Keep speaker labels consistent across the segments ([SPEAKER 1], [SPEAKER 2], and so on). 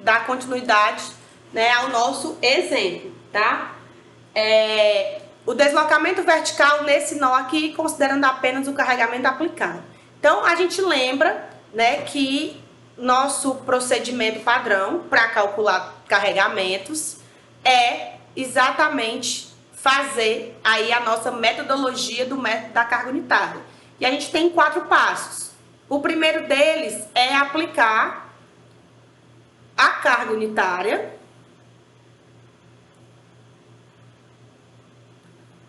[SPEAKER 1] dar continuidade, né, ao nosso exemplo, tá? O deslocamento vertical nesse nó aqui, considerando apenas o carregamento aplicado. Então, a gente lembra, né, que nosso procedimento padrão para calcular carregamentos é exatamente fazer aí a nossa metodologia do método da carga unitária. E a gente tem 4 passos. O primeiro deles é aplicar a carga unitária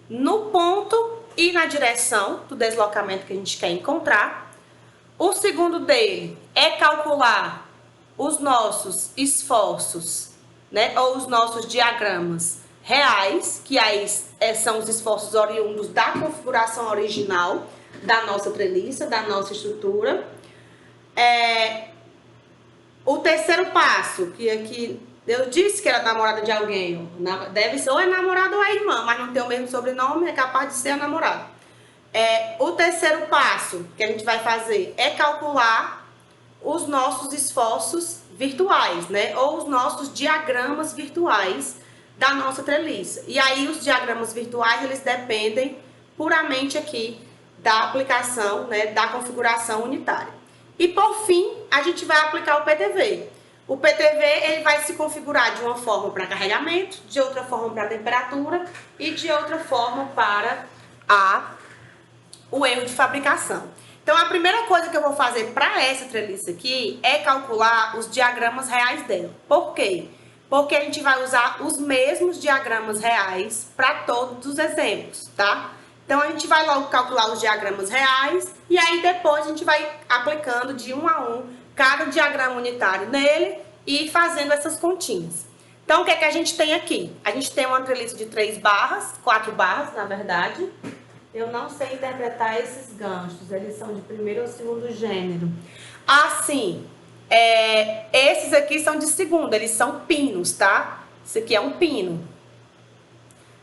[SPEAKER 1] no ponto e na direção do deslocamento que a gente quer encontrar. O segundo dele é calcular os nossos esforços, né, ou os nossos diagramas reais, que aí são os esforços oriundos da configuração original da nossa treliça, da nossa estrutura. O terceiro passo, que aqui eu disse que era namorada de alguém, deve ser ou é namorada ou é irmã, mas não tem o mesmo sobrenome, é capaz de ser a namorada. O terceiro passo que a gente vai fazer é calcular os nossos esforços virtuais, né? Ou os nossos diagramas virtuais da nossa treliça. E aí os diagramas virtuais, eles dependem puramente aqui da aplicação, né, da configuração unitária. E por fim, a gente vai aplicar o PTV. O PTV, ele vai se configurar de uma forma para carregamento, de outra forma para temperatura e de outra forma para o erro de fabricação. Então, a primeira coisa que eu vou fazer para essa treliça aqui é calcular os diagramas reais dela. Por quê? Porque a gente vai usar os mesmos diagramas reais para todos os exemplos, tá? Então, a gente vai logo calcular os diagramas reais e aí depois a gente vai aplicando de um a um cada diagrama unitário nele e fazendo essas continhas. Então, o que é que a gente tem aqui? A gente tem uma treliça de 3 barras, 4 barras, na verdade. Eu não sei interpretar esses ganchos, eles são de primeiro ou segundo gênero. Assim, esses aqui são de segundo, eles são pinos, tá? Isso aqui é um pino.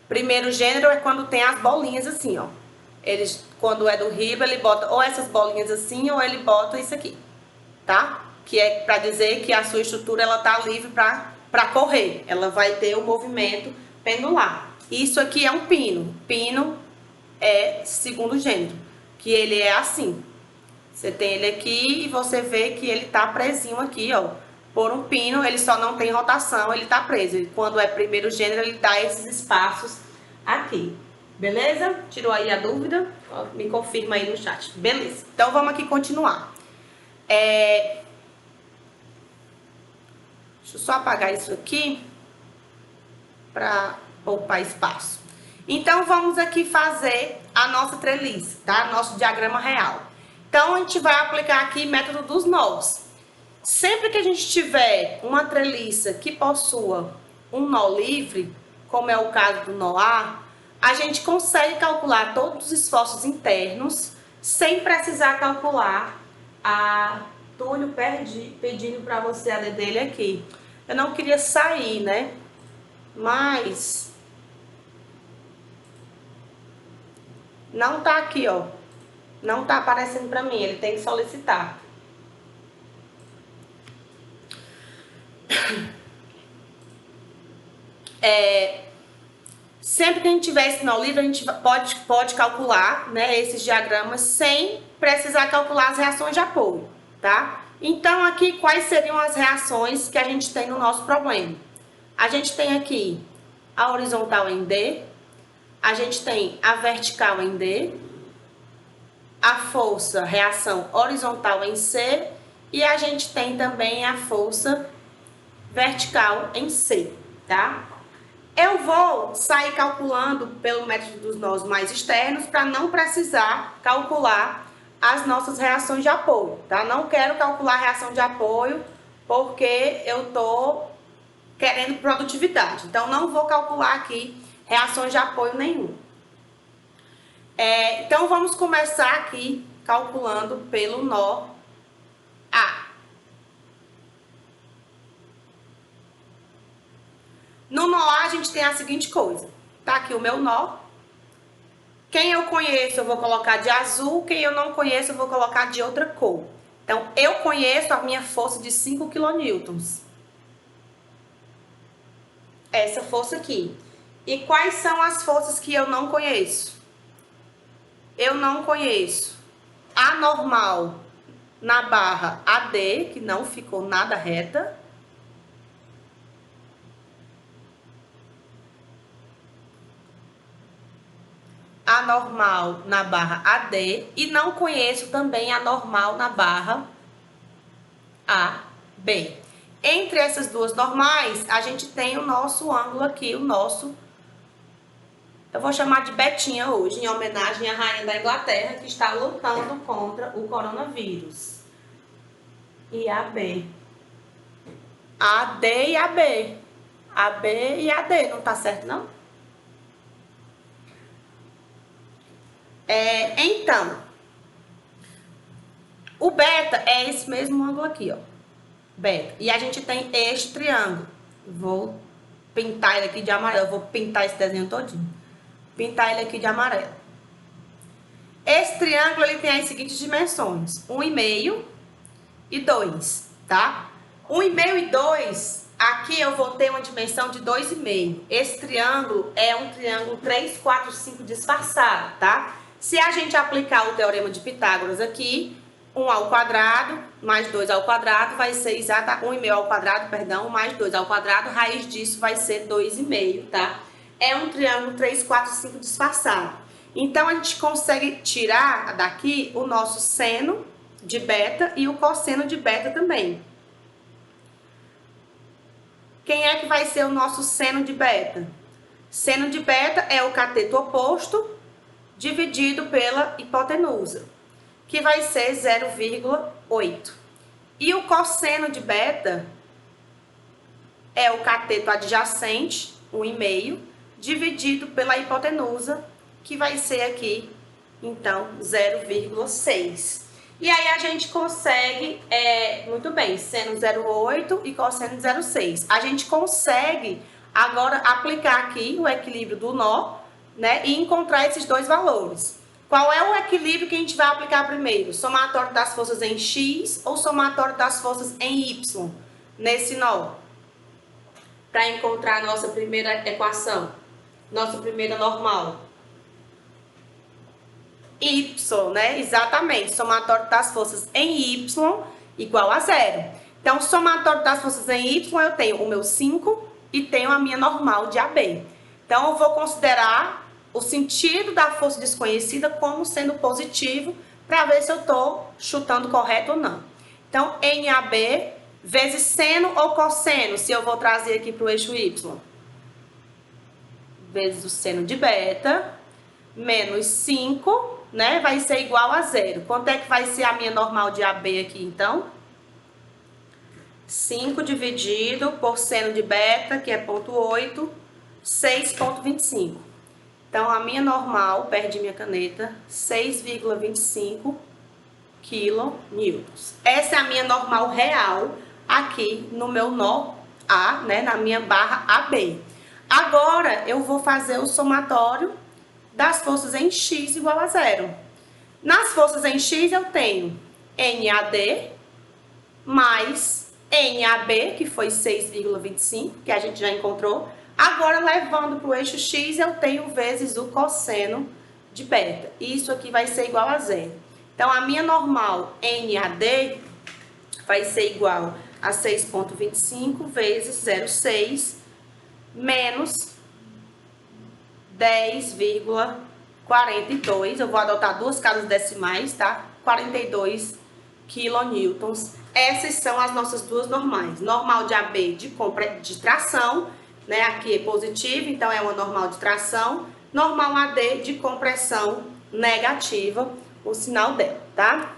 [SPEAKER 1] Primeiro gênero é quando tem as bolinhas assim, ó. Quando é do riba, ele bota ou essas bolinhas assim, ou ele bota isso aqui, tá? Que é para dizer que a sua estrutura, ela tá livre para correr. Ela vai ter o movimento pendular. Isso aqui é um pino. Pino é segundo gênero, que ele é assim. Você tem ele aqui e você vê que ele tá presinho aqui, ó. Por um pino, ele só não tem rotação, ele tá preso. E quando é primeiro gênero, ele dá esses espaços aqui. Beleza? Tirou aí a dúvida? Me confirma aí no chat. Beleza. Então, vamos aqui continuar. Deixa eu só apagar isso aqui para poupar espaço. Então, vamos aqui fazer a nossa treliça, tá? Nosso diagrama real. Então, a gente vai aplicar aqui método dos nós. Sempre que a gente tiver uma treliça que possua um nó livre, como é o caso do nó A gente consegue calcular todos os esforços internos sem precisar calcular a... Túlio pedindo para você a dele aqui. Eu não queria sair, né? Mas... não tá aqui, ó. Não tá aparecendo para mim, ele tem que solicitar. Sempre que a gente tiver esse nó livre, a gente pode calcular, né, esses diagramas sem precisar calcular as reações de apoio, tá? Então, aqui, quais seriam as reações que a gente tem no nosso problema? A gente tem aqui a horizontal em D, a gente tem a vertical em D, a força, reação horizontal em C, e a gente tem também a força vertical em C, tá? Eu vou sair calculando pelo método dos nós mais externos para não precisar calcular as nossas reações de apoio, tá? Não quero calcular a reação de apoio porque eu tô querendo produtividade. Então, não vou calcular aqui reações de apoio nenhum. Então, vamos começar aqui calculando pelo nó A. No nó A, a gente tem a seguinte coisa. Tá aqui o meu nó. Quem eu conheço, eu vou colocar de azul. Quem eu não conheço, eu vou colocar de outra cor. Então, eu conheço a minha força de 5 kN. essa força aqui. E quais são as forças que eu não conheço? Eu não conheço a normal na barra AD, que não ficou nada reta. A normal na barra AD. E não conheço também a normal na barra AB. Entre essas duas normais, a gente tem o nosso ângulo aqui, o nosso... Eu vou chamar de Betinha hoje, em homenagem à rainha da Inglaterra, que está lutando contra o coronavírus. E AB. AD e AB. AB e AD, não tá certo, não? Então, o beta é esse mesmo ângulo aqui, ó. Beta. E a gente tem este triângulo. Vou pintar ele aqui de amarelo. Eu vou pintar esse desenho todinho. Pintar ele aqui de amarelo. Esse triângulo, ele tem as seguintes dimensões. 1,5 e 2, tá? 1,5 e 2, aqui eu vou ter uma dimensão de 2,5. Esse triângulo é um triângulo 3, 4, 5 disfarçado, tá? Se a gente aplicar o teorema de Pitágoras aqui, 1 ao quadrado mais 2 ao quadrado vai ser exata 1,5 ao quadrado, perdão, mais 2 ao quadrado, raiz disso vai ser 2,5, tá? É um triângulo 3, 4, 5 disfarçado. Então, a gente consegue tirar daqui o nosso seno de beta e o cosseno de beta também. Quem é que vai ser o nosso seno de beta? Seno de beta é o cateto oposto dividido pela hipotenusa, que vai ser 0,8. E o cosseno de beta é o cateto adjacente, 1,5, dividido pela hipotenusa, que vai ser aqui, então, 0,6. E aí a gente consegue, muito bem, seno 0,8 e cosseno 0,6. A gente consegue agora aplicar aqui o equilíbrio do nó, né, e encontrar esses dois valores. Qual é o equilíbrio que a gente vai aplicar primeiro? Somatório das forças em X ou somatório das forças em Y nesse nó? Para encontrar a nossa primeira equação, nossa primeira normal. Y, né? Exatamente. Somatório das forças em Y igual a 0. Então, somatório das forças em Y, eu tenho o meu 5 e tenho a minha normal de AB. Então, eu vou considerar o sentido da força desconhecida como sendo positivo para ver se eu estou chutando correto ou não. Então, NAB vezes seno ou cosseno, se eu vou trazer aqui para o eixo Y. Vezes o seno de beta, menos 5, né? Vai ser igual a 0. Quanto é que vai ser a minha normal de AB aqui, então? 5 dividido por seno de beta, que é 0,8, 6,25. Então, a minha normal, perdi minha caneta, 6,25 kN. Essa é a minha normal real aqui no meu nó A, né? Na minha barra AB. Agora, eu vou fazer o somatório das forças em X igual a 0. Nas forças em X, eu tenho NAD mais NAB, que foi 6,25, que a gente já encontrou. Agora, levando para o eixo X, eu tenho vezes o cosseno de beta. Isso aqui vai ser igual a 0. Então, a minha normal NAD vai ser igual a 6,25 vezes 0,6 menos 10,42. Eu vou adotar duas casas decimais, tá? 42 kN. Essas são as nossas duas normais. Normal de AB de tração, né? Aqui é positivo, então é uma normal de tração. Normal AD de compressão negativa, o sinal dela, tá?